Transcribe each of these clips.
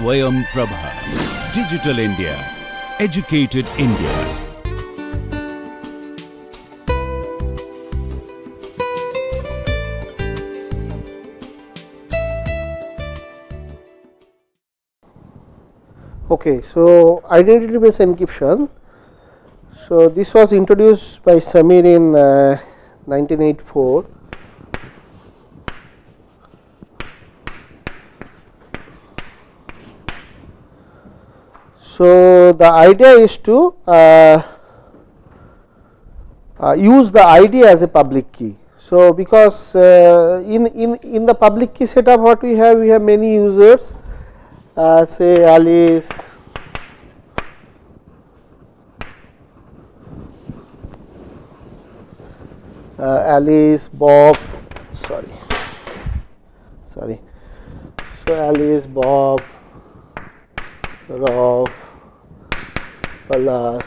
Swayam Prabha. Digital India. Educated India. Okay, so identity based encryption. So this was introduced by Samir in 1984. So the idea is to use the ID as a public key. So because in the public key setup, what we have many users, say Alice, Bob, sorry. So Alice, Bob, Rob, Palas.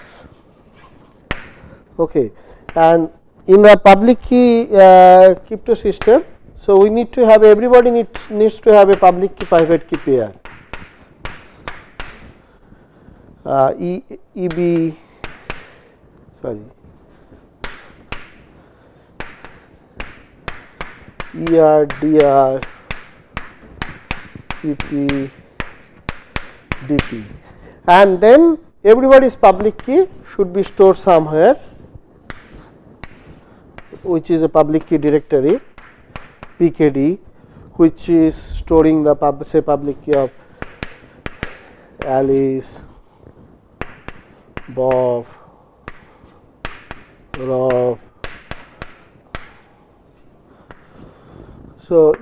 Okay, and in a public key crypto system, so we need to have, everybody needs to have a public key private key pair. EB, sorry, ER, DR, EP, DP, and then everybody's public key should be stored somewhere, which is a public key directory, PKD, which is storing the public key of Alice, Bob, Rob. So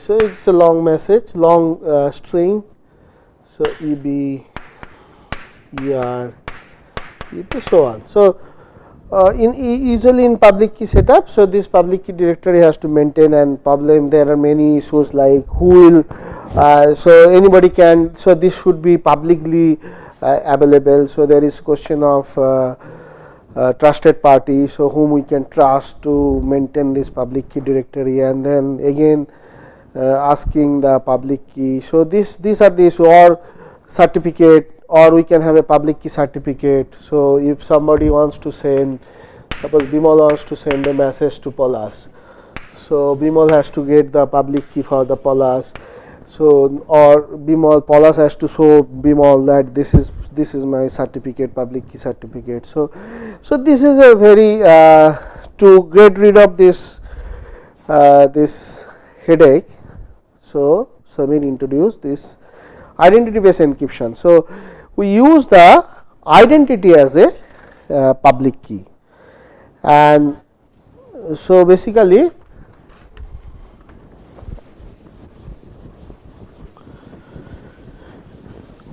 so it's a long message, long string. So EB, ER, EP, so on. So usually in public key setup, so this public key directory has to maintain, and problem there are many issues like who will, so anybody can, so this should be publicly available. So there is question of trusted party, so whom we can trust to maintain this public key directory, and then again asking the public key. So these are the issue, or certificate, or we can have a public key certificate. So if somebody wants to send, suppose Bimal wants to send a message to Palas, so Bimal has to get the public key for the Palas. So or Palas has to show Bimal that this is my certificate, public key certificate. So this is a very to get rid of this this headache. So Samir introduced this identity based encryption. So we use the identity as a public key, and so basically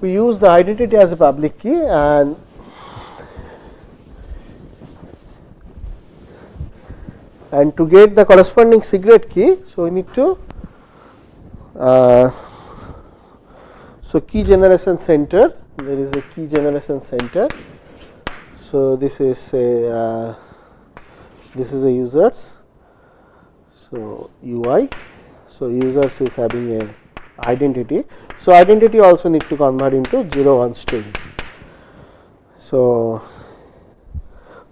we use the identity as a public key, and to get the corresponding secret key, so we need to so key generation center, there is a key generation center. So this is a users, so UI, so users is having a identity. So identity also need to convert into 0-1 string. So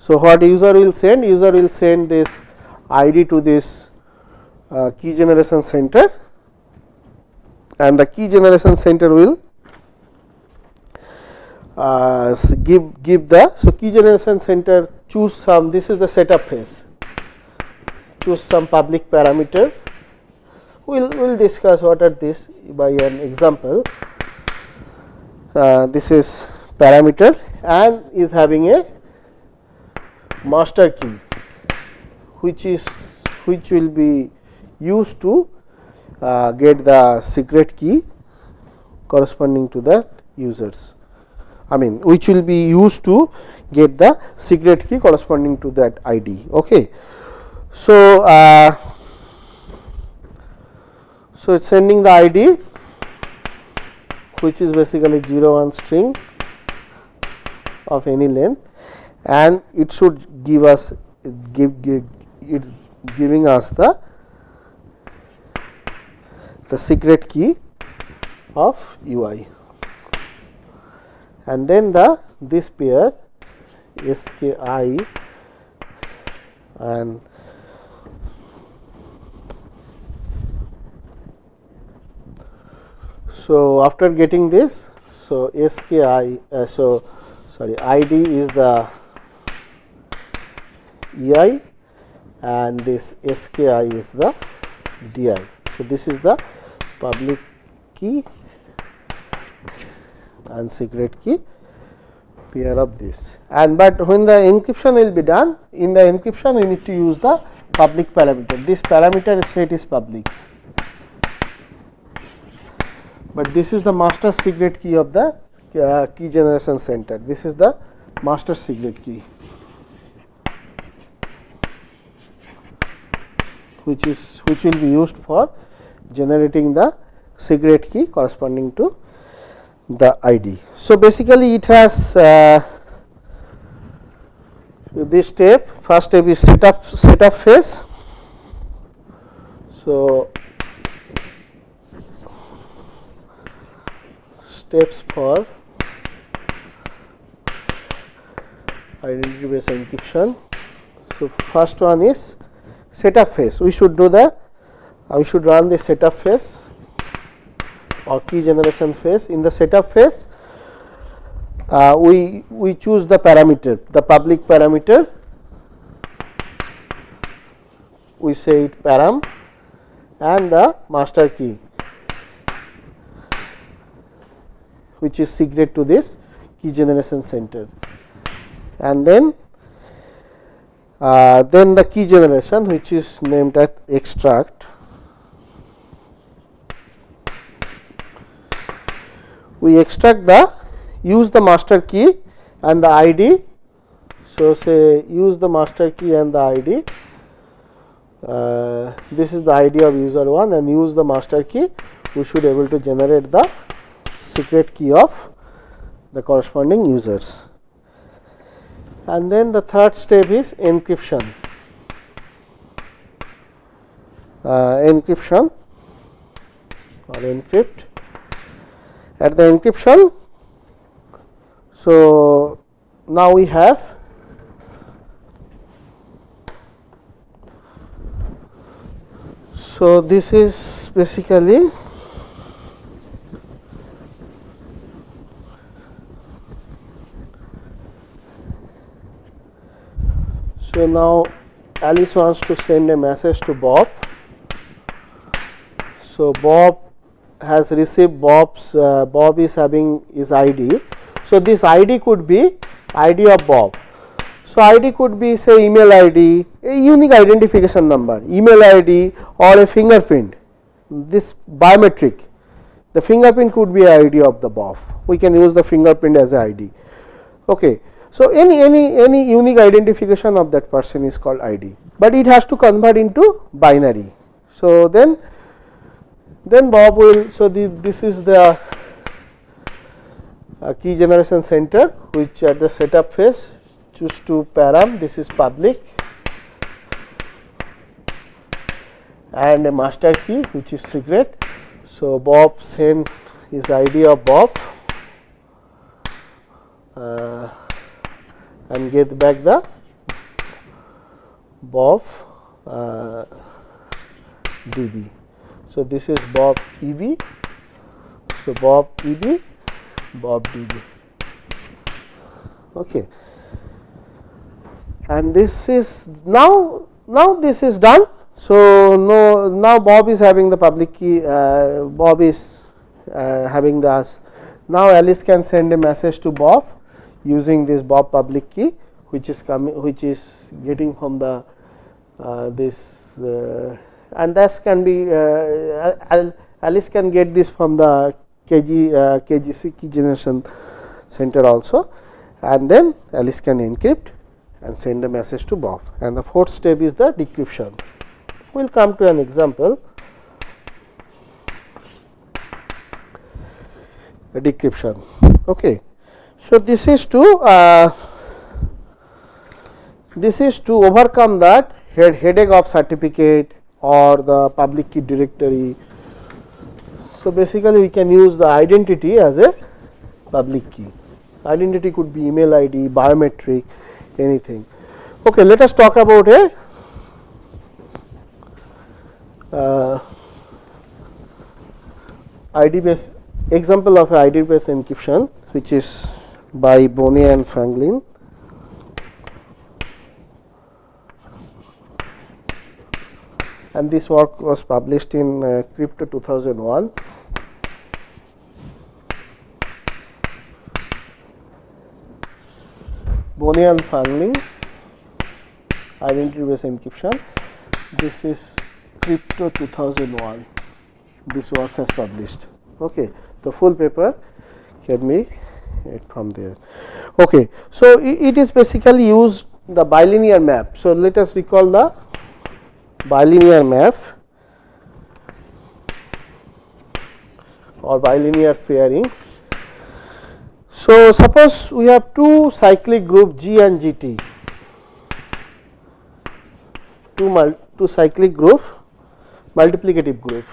what user will send? User will send this ID to this key generation center, and the key generation center will give the, so key generation center choose some, this is the setup phase, choose some public parameter. We'll discuss what are this by an example. This is parameter and is having a master key, which will be used to get the secret key corresponding to the users. I mean, which will be used to get the secret key corresponding to that ID. Okay. So so it's sending the ID, which is basically 0-1 string of any length, and it should give us it's giving us the secret key of UI. and then this pair SKI and so after getting this, so SKI ID is the EI and this SKI is the DI. So this is the public key and secret key pair of this. And but when the encryption will be done, in the encryption we need to use the public parameter. This parameter set is public, but this is the master secret key of the key generation center. This is the master secret key, which will be used for generating the secret key corresponding to the ID. So basically it has this step. First step is setup phase. So steps for identity based encryption. So first one is setup phase. We should do we should run the setup phase or key generation phase. In the setup phase, we choose the parameter, the public parameter. We say it param and the master key, which is secret to this key generation center, and then the key generation, which is named as extract. We extract use the master key and the ID. So say use the master key and the ID. This is the ID of user 1, and use the master key. We should able to generate the secret key of the corresponding users. And then the third step is encryption. Encryption or encrypt. At the encryption, so now we have so this is basically so now Alice wants to send a message to Bob. So Bob has received Bob is having his ID. So this ID could be ID of Bob. So ID could be say email ID, a unique identification number, email ID or a fingerprint. This biometric, the fingerprint could be ID of the Bob. We can use the fingerprint as a ID. Okay. So any unique identification of that person is called ID, but it has to convert into binary. So then Bob will, so this is the key generation center, which at the setup phase choose to param, this is public, and a master key which is secret. So Bob send his ID of Bob and get back the Bob DB. So this is Bob EB. So Bob EB, Bob DB. Okay. And this is now this is done. So now Bob is having the public key. Bob is having the. Now Alice can send a message to Bob using this Bob public key, which is getting from the and that can be Alice can get this from the KGC key generation center also, and then Alice can encrypt and send a message to Bob. And the fourth step is the decryption. We will come to an example. A decryption. Okay. So this is to overcome that headache of certificate or the public key directory. So basically we can use the identity as a public key. Identity could be email ID, biometric, anything. Okay, let us talk about a ID based example of ID based encryption, which is by Bonnet and Franklin. And this work was published in Crypto 2001. Bonnet and Franklin, identity based encryption. This is Crypto 2001. This work has published. Okay, the full paper can be from there. Okay, so it is basically used the bilinear map. So let us recall the bilinear map or bilinear pairing. So suppose we have two cyclic group G and GT, two cyclic group, multiplicative group.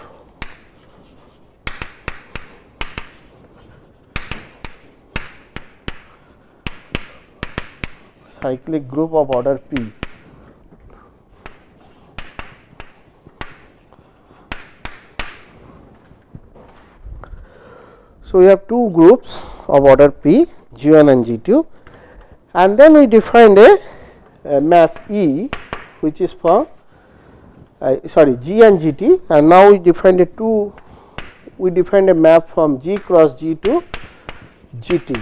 Cyclic group of order P. So we have two groups of order P, G1 and G2, and then we defined a map E, which is for G and GT, and now we defined a map from G cross G to GT.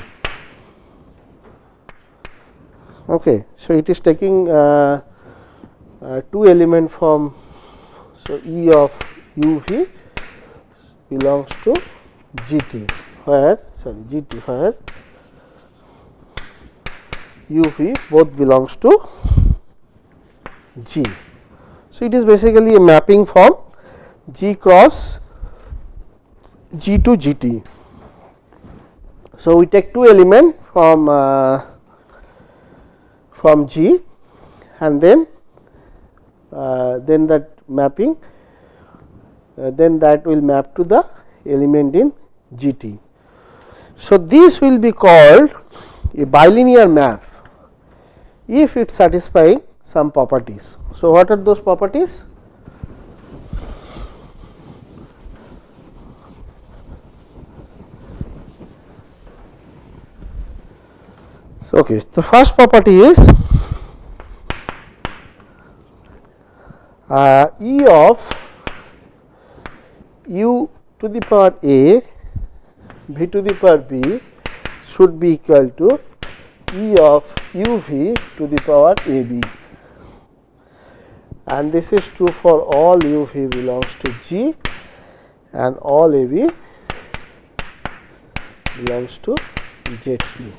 Okay, so it is taking two element from, so E of UV belongs to GT, where UV both belongs to G. So it is basically a mapping from G cross G to GT. So we take two element from G, and then that mapping, then that will map to the element in GT. So this will be called a bilinear map if it satisfies some properties. So what are those properties? So okay, the first property is E of U to the power A, V to the power B should be equal to E of UV to the power AB, and this is true for all UV belongs to G and all AB belongs to ZP.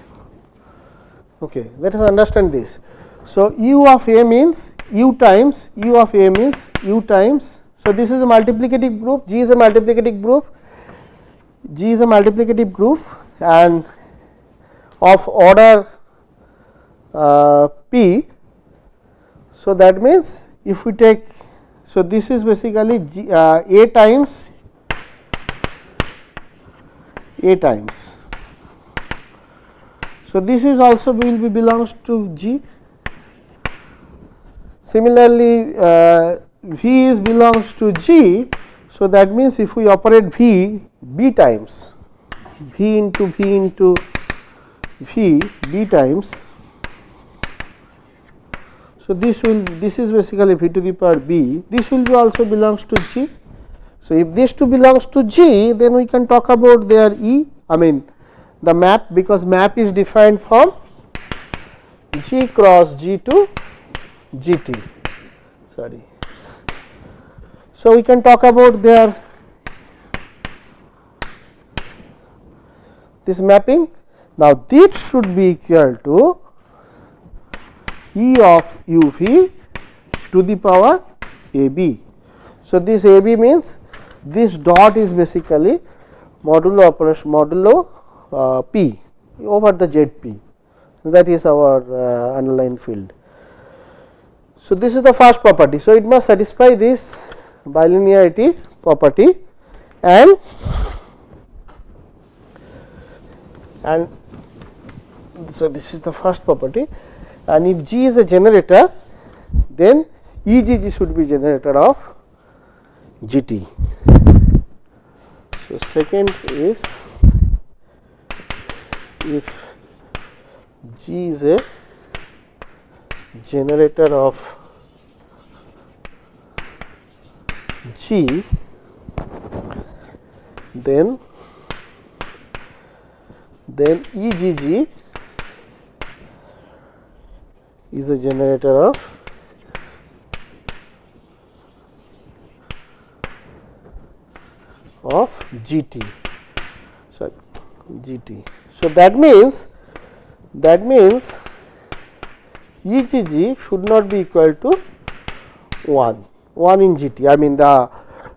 Okay, let us understand this. So U of A means U times, U of A means U times. So this is a multiplicative group, G is a multiplicative group, and of order P. So that means if we take, so this is basically G, A times. So this is also will be belongs to G. Similarly, V is belongs to G. So that means if we operate V, B times, V into V, B times. So this is basically V to the power B. This will be also belongs to G. So if this two belongs to G, then we can talk about their E. I mean the map, because map is defined from G cross G to GT. Sorry. So we can talk about their this mapping. Now this should be equal to E of UV to the power AB. So this AB means this dot is basically modulo operation modulo P over the ZP. That is our underlying field. So this is the first property. So it must satisfy this bilinearity property, and So this is the first property, and if G is a generator, then EGG should be generator of GT. So second is, if G is a generator of G, then EGG is a generator of GT. Sorry, GT. So that means EGG should not be equal to 1 in GT. I mean the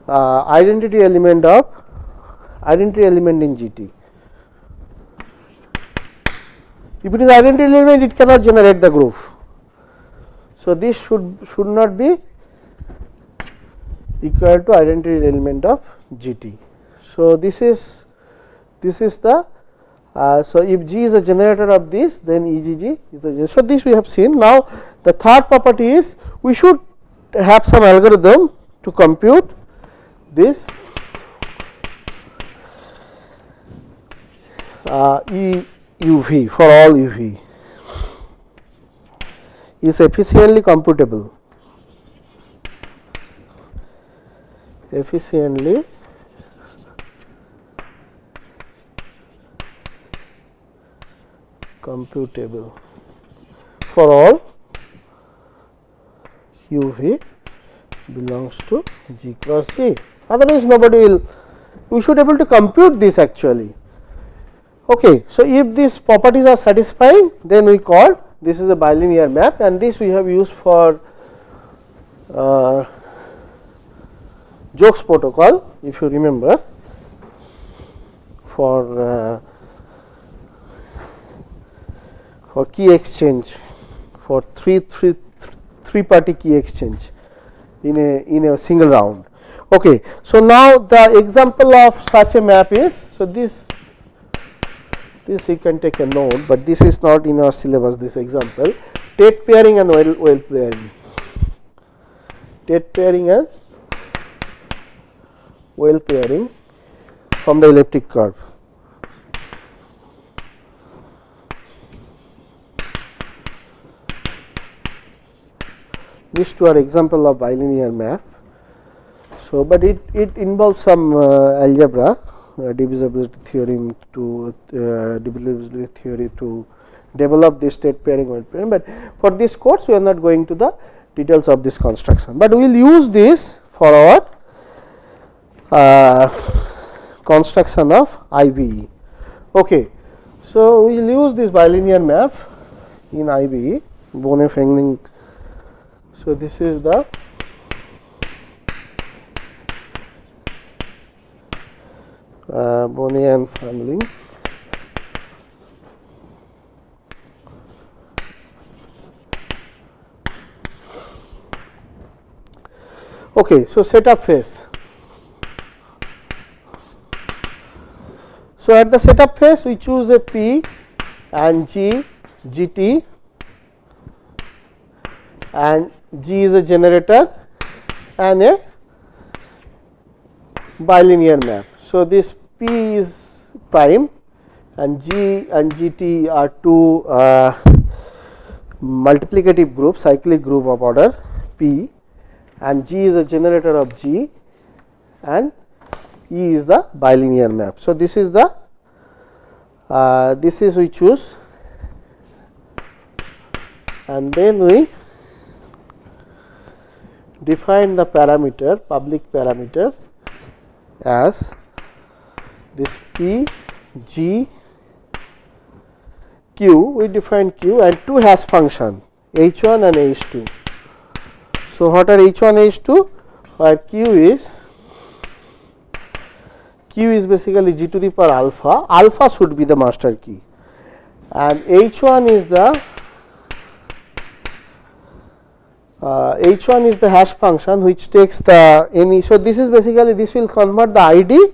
identity element in GT. If it is identity element, it cannot generate the group. So this should not be equal to identity element of GT. So this is the so if G is a generator of this, then EGG is the generator. So this we have seen. Now the third property is, we should have some algorithm to compute this EUV for all UV is efficiently computable. Efficiently computable for all UV belongs to G cross G. Otherwise, nobody will. We should able to compute this actually. Okay, so if these properties are satisfying, then we call this is a bilinear map, and this we have used for Jokes protocol, if you remember, for key exchange, for three party key exchange in a single round. Okay, so now the example of such a map is, so this you can take a note, but this is not in our syllabus, this example. Tate pairing and well pairing. Tate pairing and well pairing from the elliptic curve. These two are example of bilinear map. So, but it involves some algebra, divisibility theorem to develop this state pairing, well pairing. But for this course, we are not going to the details of this construction, but we will use this for our construction of IBE. Okay, so we will use this bilinear map in IBE, Bonnet-Fengling. So this is the Bonnet and Fengling. Okay, so setup phase. So at the setup phase, we choose a P and G, GT, and G is a generator and a bilinear map. So this P is prime and G and GT are two multiplicative groups, cyclic group of order P, and G is a generator of G and E is the bilinear map. So this is the we choose, and then we define the parameter, public parameter, as this P, G, Q. We define Q and two hash function H1 and H2. So what are H1, H2? Where Q is basically G to the power alpha. Alpha should be the master key, and H1 is the hash function which takes the any. So this is basically, this will convert the ID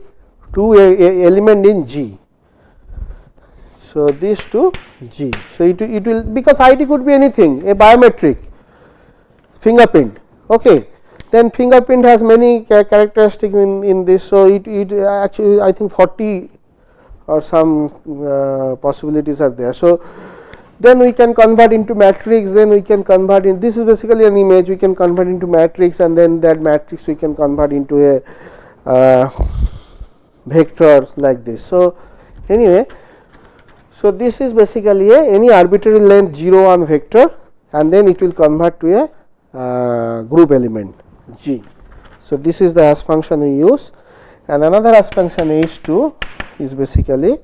to a element in G. So, this to G. So, it will, because ID could be anything, a biometric fingerprint. Okay. Then fingerprint has many characteristics in this. So, it actually I think 40 or some possibilities are there. So, then we can convert into matrix, then we can convert in, this is basically an image, we can convert into matrix, and then that matrix we can convert into a vector like this. So, anyway, so this is basically any arbitrary length 0 1 vector, and then it will convert to a group element G. So, this is the hash function we use, and another hash function H2 is basically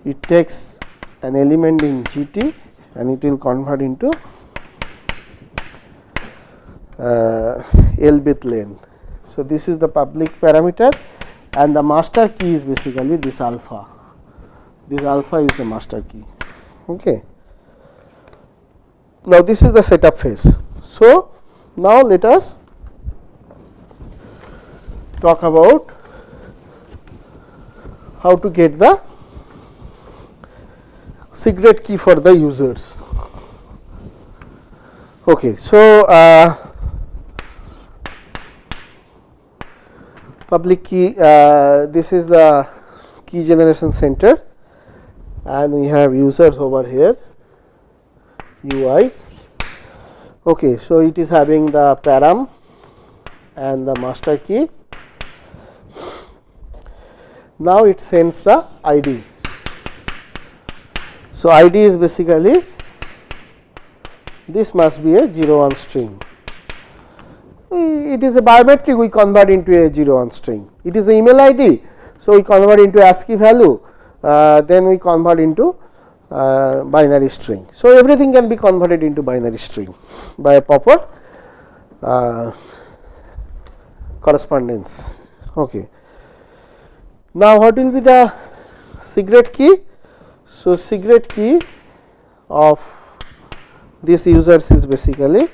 it takes an element in GT and it will convert into L bit length. So, this is the public parameter, and the master key is basically this alpha. This alpha is the master key. Okay. Now, this is the setup phase. So, now let us talk about how to get the secret key for the users. Okay. So, public key, this is the key generation center, and we have users over here, UI. Okay. So, it is having the param and the master key. Now, it sends the ID. So, ID is basically this must be a 0 1 string. It is a biometric, we convert into a 0 1 string. It is a email ID. So, we convert into ASCII value, then we convert into binary string. So, everything can be converted into binary string by a proper correspondence. Okay. Now, what will be the secret key? So, secret key of this users is basically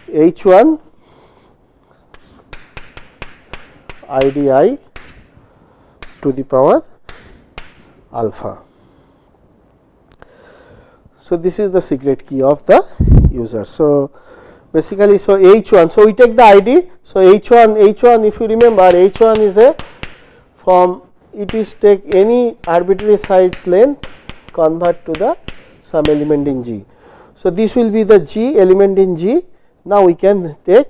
H1 IDI to the power alpha. So, this is the secret key of the user. So, basically, so H1, so we take the ID. So, H1 if you remember, H1 is a from, it is take any arbitrary size length, convert to the some element in G. So, this will be the G element in G. Now, we can take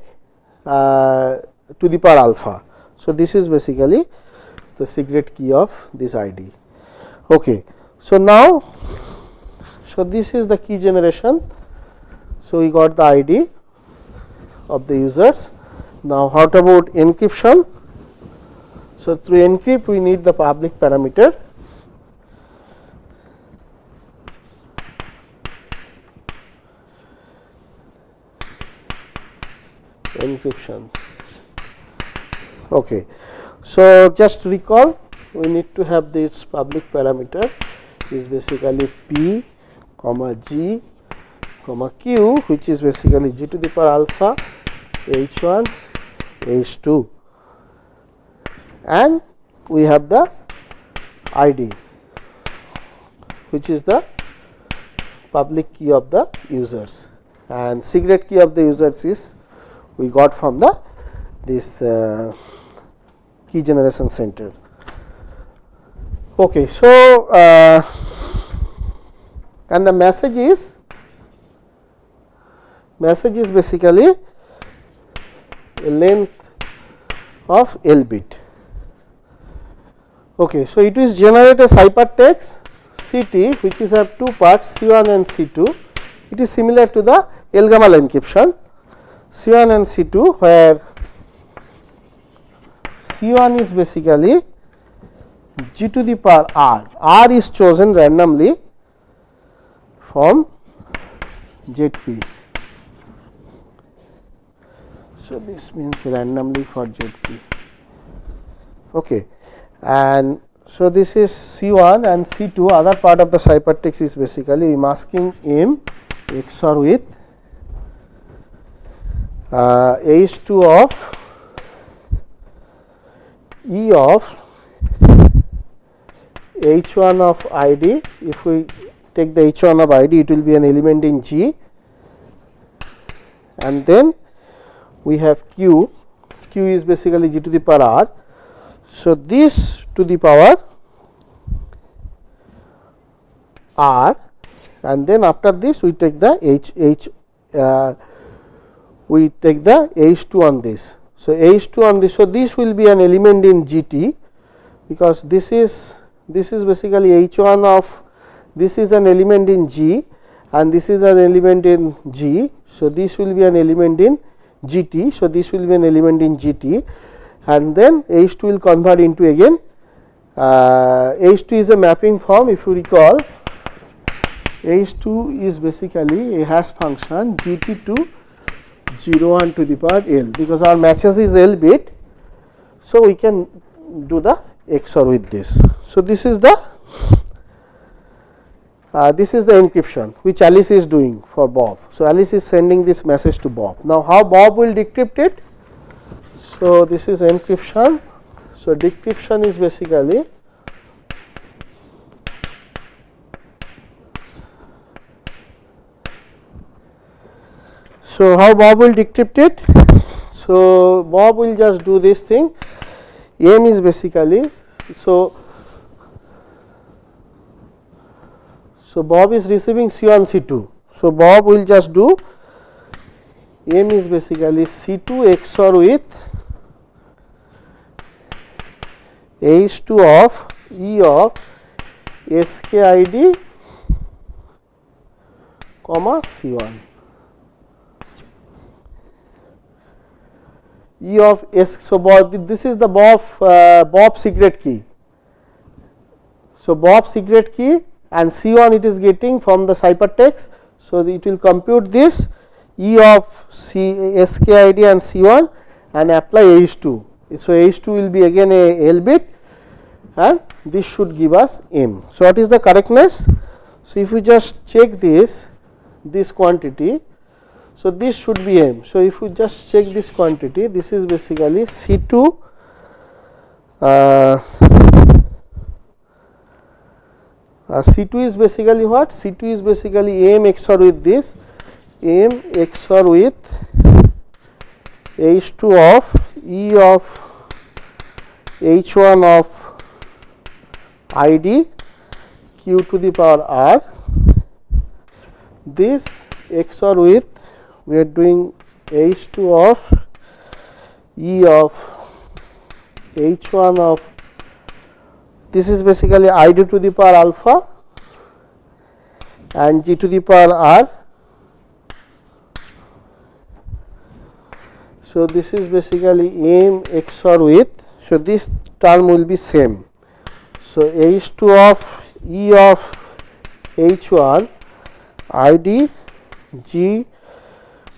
to the power alpha. So, this is basically the secret key of this ID. Okay. So, now, so this is the key generation. So, we got the ID of the users. Now, how about encryption? So, through encrypt we need the public parameter. Encryption. Okay. So, just recall, we need to have this public parameter is basically P comma G comma Q, which is basically G to the power alpha, H1, H2, and we have the ID, which is the public key of the users, and secret key of the users is we got from the this key generation center. Okay. So, and the message is basically a length of L bit. Okay. So, it is generate a ciphertext CT, which is have two parts, C1 and C2. It is similar to the L-gamma encryption, C1 and C2, where C1 is basically G to the power R. R is chosen randomly from ZP. So, this means randomly for ZP. Okay. And so, this is C1 and C2. Other part of the ciphertext is basically masking M XOR with H2 of E of H1 of ID. If we take the H1 of ID, it will be an element in G, and then we have Q. Q is basically G to the power R. So, this to the power R, and then after this we take the we take the H2 on this. So, H2 on this. So, this will be an element in GT, because this is basically H1 of, this is an element in G and this is an element in G. So, this will be an element in GT. So, this will be an element in GT, and then H2 will convert into again H2 is a mapping form. If you recall, H2 is basically a hash function GT to 01 to the power L, because our matches is L bit. So, we can do the XOR with this. So, this is the encryption which Alice is doing for Bob. So, Alice is sending this message to Bob. Now, how Bob will decrypt it? So, this is encryption. So, decryption is basically so how Bob will decrypt it? So, Bob will just do this thing. M is basically so Bob is receiving C1 C2. So, Bob will just do M is basically C2 XOR with H2 of E of SKID comma C1. E of S. So, this is the Bob secret key. So, Bob secret key and C1 it is getting from the ciphertext. So, it will compute this E of SKID and C1 and apply H2. So, H2 will be again a L bit, and this should give us M. So, what is the correctness? So, if we just check this quantity, so this should be M. So, if we just check this quantity, this is basically C2 C2 is basically what? C2 is basically M XOR with this, M XOR with H2 of E of H1 of ID Q to the power R. This XOR with, we are doing H2 of E of H1 of, this is basically ID to the power alpha and G to the power R. So, this is basically M XOR with, so this term will be same. So, H2 of E of H1 ID G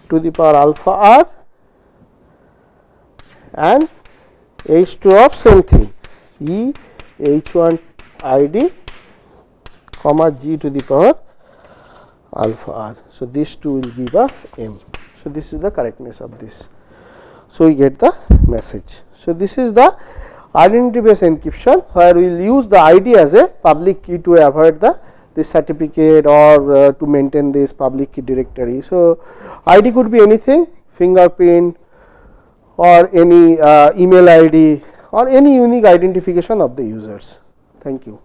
to the power alpha R and H2 of same thing E H1 ID comma G to the power alpha R. So, these two will give us M. So, this is the correctness of this. So, we get the message. So, this is the identity based encryption, where we will use the ID as a public key to avoid this certificate or to maintain this public key directory. So, ID could be anything, fingerprint or any email ID or any unique identification of the users. Thank you.